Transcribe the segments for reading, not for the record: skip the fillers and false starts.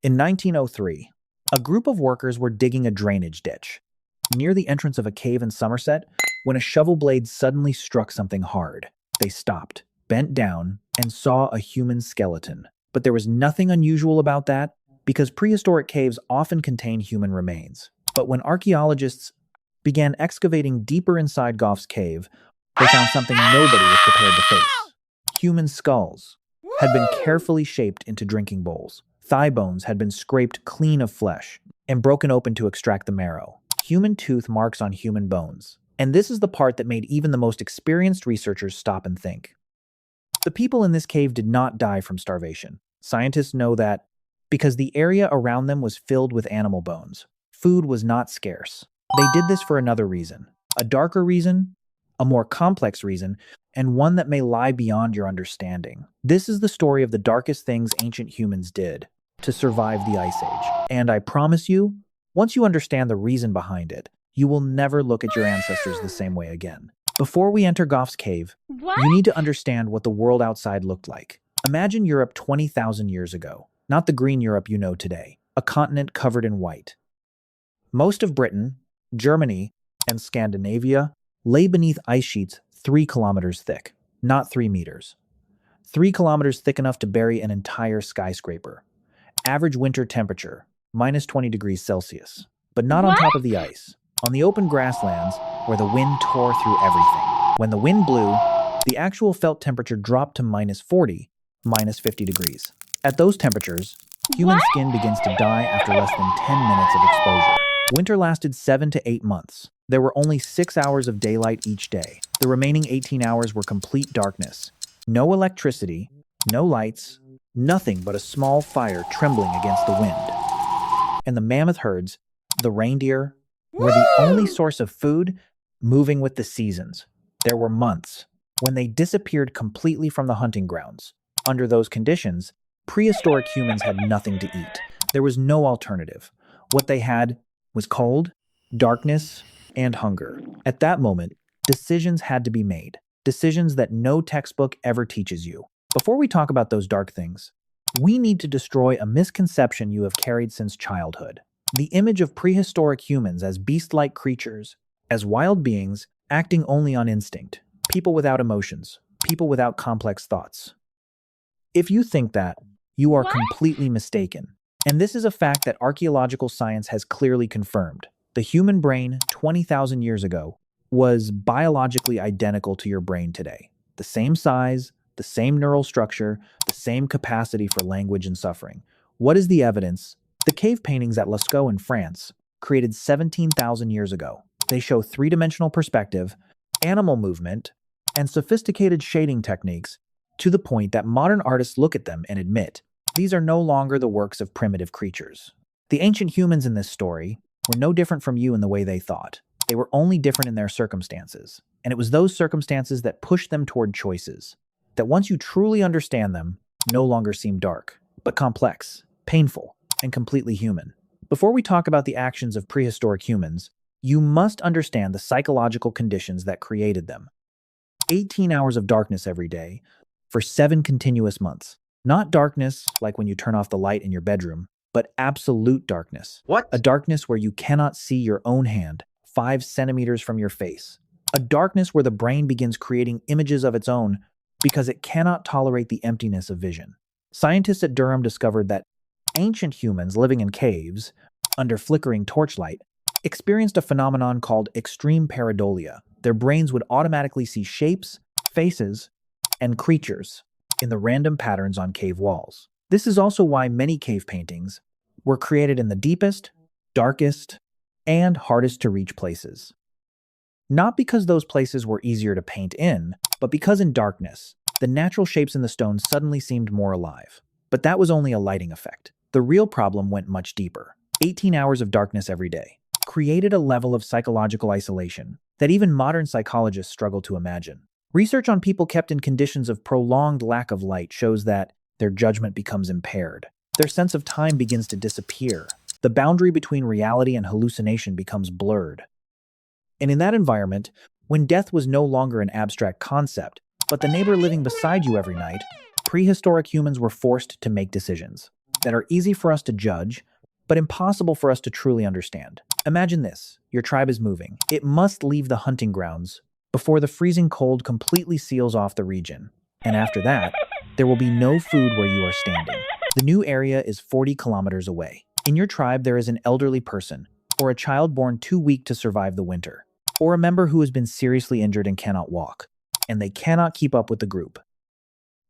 In 1903, a group of workers were digging a drainage ditch near the entrance of a cave in Somerset when a shovel blade suddenly struck something hard. They stopped, bent down, and saw a human skeleton. But there was nothing unusual about that because prehistoric caves often contain human remains. But when archaeologists began excavating deeper inside Gough's cave, they found something nobody was prepared to face. Human skulls had been carefully shaped into drinking bowls. Thigh bones had been scraped clean of flesh and broken open to extract the marrow. Human tooth marks on human bones. And this is the part that made even the most experienced researchers stop and think. The people in this cave did not die from starvation. Scientists know that because the area around them was filled with animal bones. Food was not scarce. They did this for another reason. A darker reason, a more complex reason, and one that may lie beyond your understanding. This is the story of the darkest things ancient humans did to survive the Ice Age. And I promise you, once you understand the reason behind it, you will never look at your ancestors the same way again. Before we enter Gough's cave, you need to understand what the world outside looked like. Imagine Europe 20,000 years ago, not the green Europe you know today, a continent covered in white. Most of Britain, Germany, and Scandinavia lay beneath ice sheets 3 kilometers thick, not 3 meters. 3 kilometers thick enough to bury an entire skyscraper. Average winter temperature, minus 20 degrees Celsius. But not on top of the ice. On the open grasslands, where the wind tore through everything. When the wind blew, the actual felt temperature dropped to minus 40, minus 50 degrees. At those temperatures, human skin begins to die after less than 10 minutes of exposure. Winter lasted 7 to 8 months. There were only 6 hours of daylight each day. The remaining 18 hours were complete darkness. No electricity, no lights, nothing but a small fire trembling against the wind. And the mammoth herds, the reindeer, were the only source of food, moving with the seasons. There were months when they disappeared completely from the hunting grounds. Under those conditions, prehistoric humans had nothing to eat. There was no alternative. What they had was cold, darkness, and hunger. At that moment, decisions had to be made. Decisions that no textbook ever teaches you. Before we talk about those dark things, we need to destroy a misconception you have carried since childhood. The image of prehistoric humans as beast-like creatures, as wild beings, acting only on instinct. People without emotions. People without complex thoughts. If you think that, you are completely mistaken. And this is a fact that archaeological science has clearly confirmed. The human brain 20,000 years ago was biologically identical to your brain today. The same size, the same neural structure, the same capacity for language and suffering. What is the evidence? The cave paintings at Lascaux in France, created 17,000 years ago. They show three-dimensional perspective, animal movement, and sophisticated shading techniques to the point that modern artists look at them and admit, these are no longer the works of primitive creatures. The ancient humans in this story were no different from you in the way they thought. They were only different in their circumstances. And it was those circumstances that pushed them toward choices that once you truly understand them, no longer seem dark, but complex, painful, and completely human. Before we talk about the actions of prehistoric humans, you must understand the psychological conditions that created them. 18 hours of darkness every day for 7 continuous months. Not darkness like when you turn off the light in your bedroom, but absolute darkness. What? A darkness where you cannot see your own hand 5 centimeters from your face. A darkness where the brain begins creating images of its own because it cannot tolerate the emptiness of vision. Scientists at Durham discovered that ancient humans living in caves, under flickering torchlight, experienced a phenomenon called extreme pareidolia. Their brains would automatically see shapes, faces, and creatures in the random patterns on cave walls. This is also why many cave paintings were created in the deepest, darkest, and hardest to reach places. Not because those places were easier to paint in, but because in darkness, the natural shapes in the stone suddenly seemed more alive. But that was only a lighting effect. The real problem went much deeper. 18 hours of darkness every day created a level of psychological isolation that even modern psychologists struggle to imagine. Research on people kept in conditions of prolonged lack of light shows that their judgment becomes impaired. Their sense of time begins to disappear. The boundary between reality and hallucination becomes blurred. And in that environment, when death was no longer an abstract concept, but the neighbor living beside you every night, prehistoric humans were forced to make decisions. that are easy for us to judge, but impossible for us to truly understand. Imagine this. Your tribe is moving. It must leave the hunting grounds before the freezing cold completely seals off the region. And after that, there will be no food where you are standing. The new area is 40 kilometers away. In your tribe, there is an elderly person, or a child born too weak to survive the winter, or a member who has been seriously injured and cannot walk, and they cannot keep up with the group.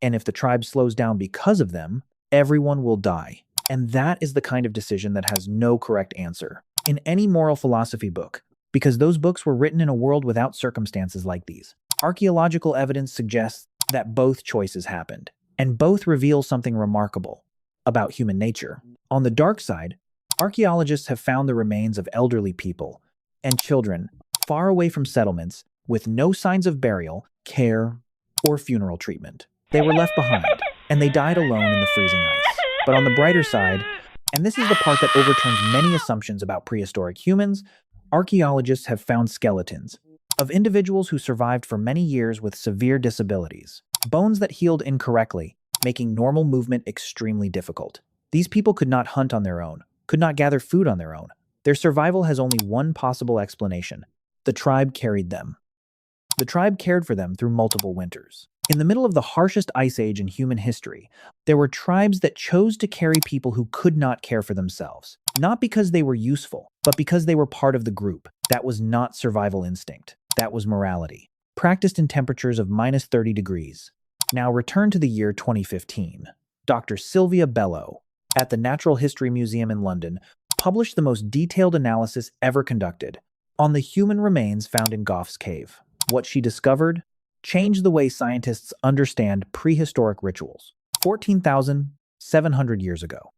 And if the tribe slows down because of them, everyone will die. And that is the kind of decision that has no correct answer in any moral philosophy book, because those books were written in a world without circumstances like these. Archaeological evidence suggests that both choices happened, and both reveal something remarkable about human nature. On the dark side, archaeologists have found the remains of elderly people and children far away from settlements with no signs of burial, care, or funeral treatment. They were left behind, and they died alone in the freezing ice. But on the brighter side, and this is the part that overturns many assumptions about prehistoric humans, archaeologists have found skeletons of individuals who survived for many years with severe disabilities, bones that healed incorrectly, making normal movement extremely difficult. These people could not hunt on their own, could not gather food on their own. Their survival has only one possible explanation. The tribe carried them. The tribe cared for them through multiple winters. In the middle of the harshest ice age in human history, there were tribes that chose to carry people who could not care for themselves, not because they were useful, but because they were part of the group. That was not survival instinct. That was morality, practiced in temperatures of minus 30 degrees. Now return to the year 2015. Dr. Sylvia Bello, at the Natural History Museum in London, published the most detailed analysis ever conducted on the human remains found in Gough's cave. What she discovered changed the way scientists understand prehistoric rituals 14,700 years ago.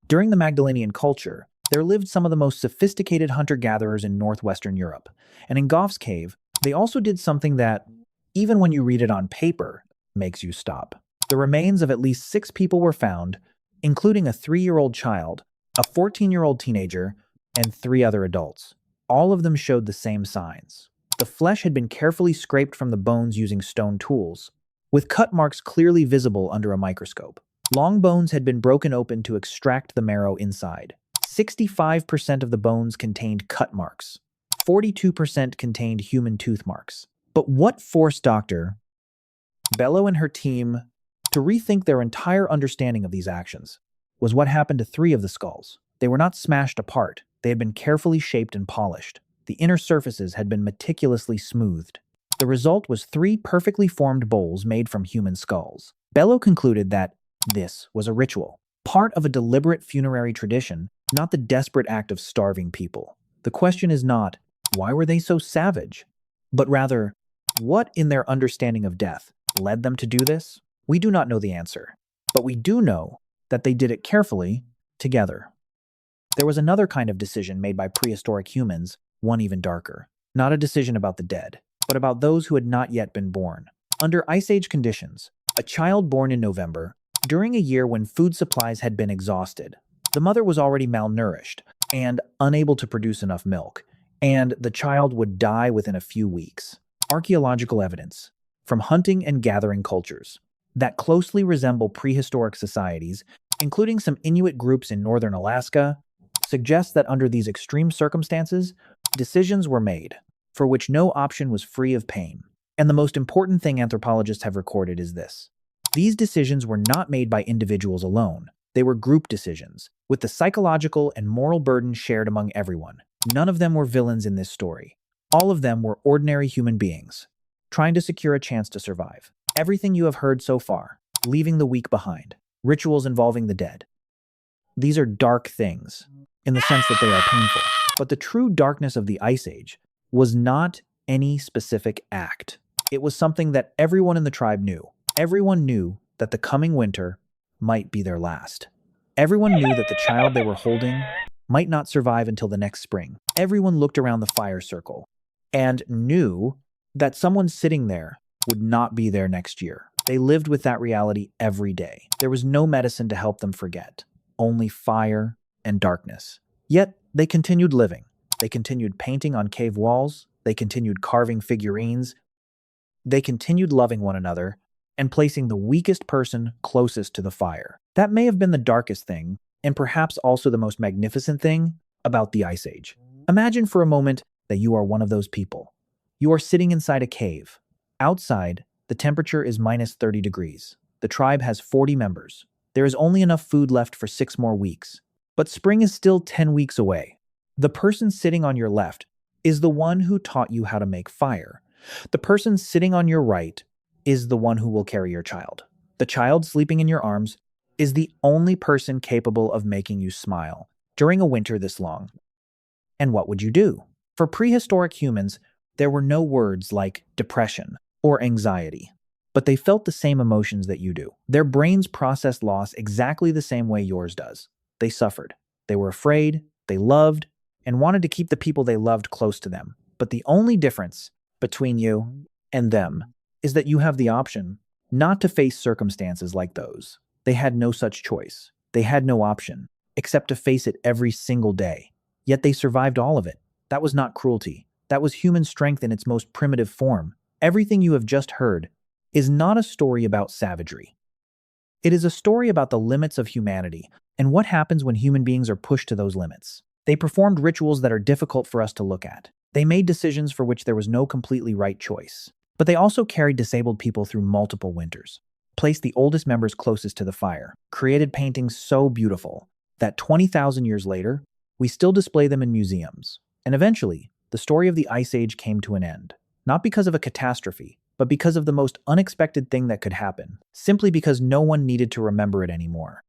During the Magdalenian culture, there lived some of the most sophisticated hunter-gatherers in northwestern Europe, and in Gough's cave, they also did something that, even when you read it on paper, makes you stop. The remains of at least 6 people were found, including a 3-year-old child, a 14-year-old teenager, and 3 other adults. All of them showed the same signs. The flesh had been carefully scraped from the bones using stone tools, with cut marks clearly visible under a microscope. Long bones had been broken open to extract the marrow inside. 65% of the bones contained cut marks. 42% contained human tooth marks. But what forced Dr. Bello and her team to rethink their entire understanding of these actions was what happened to 3 of the skulls. They were not smashed apart. They had been carefully shaped and polished. The inner surfaces had been meticulously smoothed. The result was 3 perfectly formed bowls made from human skulls. Bello concluded that this was a ritual, part of a deliberate funerary tradition, not the desperate act of starving people. The question is not, why were they so savage? But rather, what in their understanding of death led them to do this? We do not know the answer, but we do know that they did it carefully, together. There was another kind of decision made by prehistoric humans, one even darker. Not a decision about the dead, but about those who had not yet been born. Under Ice Age conditions, a child born in November, during a year when food supplies had been exhausted, the mother was already malnourished and unable to produce enough milk, and the child would die within a few weeks. Archaeological evidence from hunting and gathering cultures that closely resemble prehistoric societies, including some Inuit groups in northern Alaska, suggests that under these extreme circumstances, decisions were made for which no option was free of pain. And the most important thing anthropologists have recorded is this. These decisions were not made by individuals alone. They were group decisions, with the psychological and moral burden shared among everyone. None of them were villains in this story. All of them were ordinary human beings, trying to secure a chance to survive. Everything you have heard so far, leaving the weak behind, rituals involving the dead. These are dark things, in the sense that they are painful. But the true darkness of the Ice Age was not any specific act. It was something that everyone in the tribe knew. Everyone knew that the coming winter might be their last. Everyone knew that the child they were holding might not survive until the next spring. Everyone looked around the fire circle and knew that someone sitting there would not be there next year. They lived with that reality every day. There was no medicine to help them forget, only fire and darkness. Yet, they continued living. They continued painting on cave walls. They continued carving figurines. They continued loving one another, and placing the weakest person closest to the fire. That may have been the darkest thing, and perhaps also the most magnificent thing about the Ice Age. Imagine for a moment that you are one of those people. You are sitting inside a cave. Outside, the temperature is minus 30 degrees. The tribe has 40 members. There is only enough food left for 6 more weeks. But spring is still 10 weeks away. The person sitting on your left is the one who taught you how to make fire. The person sitting on your right is the one who will carry your child. The child sleeping in your arms is the only person capable of making you smile during a winter this long. And what would you do? For prehistoric humans, there were no words like depression or anxiety, but they felt the same emotions that you do. Their brains processed loss exactly the same way yours does. They suffered. They were afraid, they loved, and wanted to keep the people they loved close to them. But the only difference between you and them is that you have the option not to face circumstances like those. They had no such choice. They had no option, except to face it every single day. Yet they survived all of it. That was not cruelty. That was human strength in its most primitive form. Everything you have just heard is not a story about savagery. It is a story about the limits of humanity and what happens when human beings are pushed to those limits. They performed rituals that are difficult for us to look at. They made decisions for which there was no completely right choice. But they also carried disabled people through multiple winters, placed the oldest members closest to the fire, created paintings so beautiful that 20,000 years later, we still display them in museums. And eventually, the story of the Ice Age came to an end. Not because of a catastrophe, but because of the most unexpected thing that could happen, simply because no one needed to remember it anymore.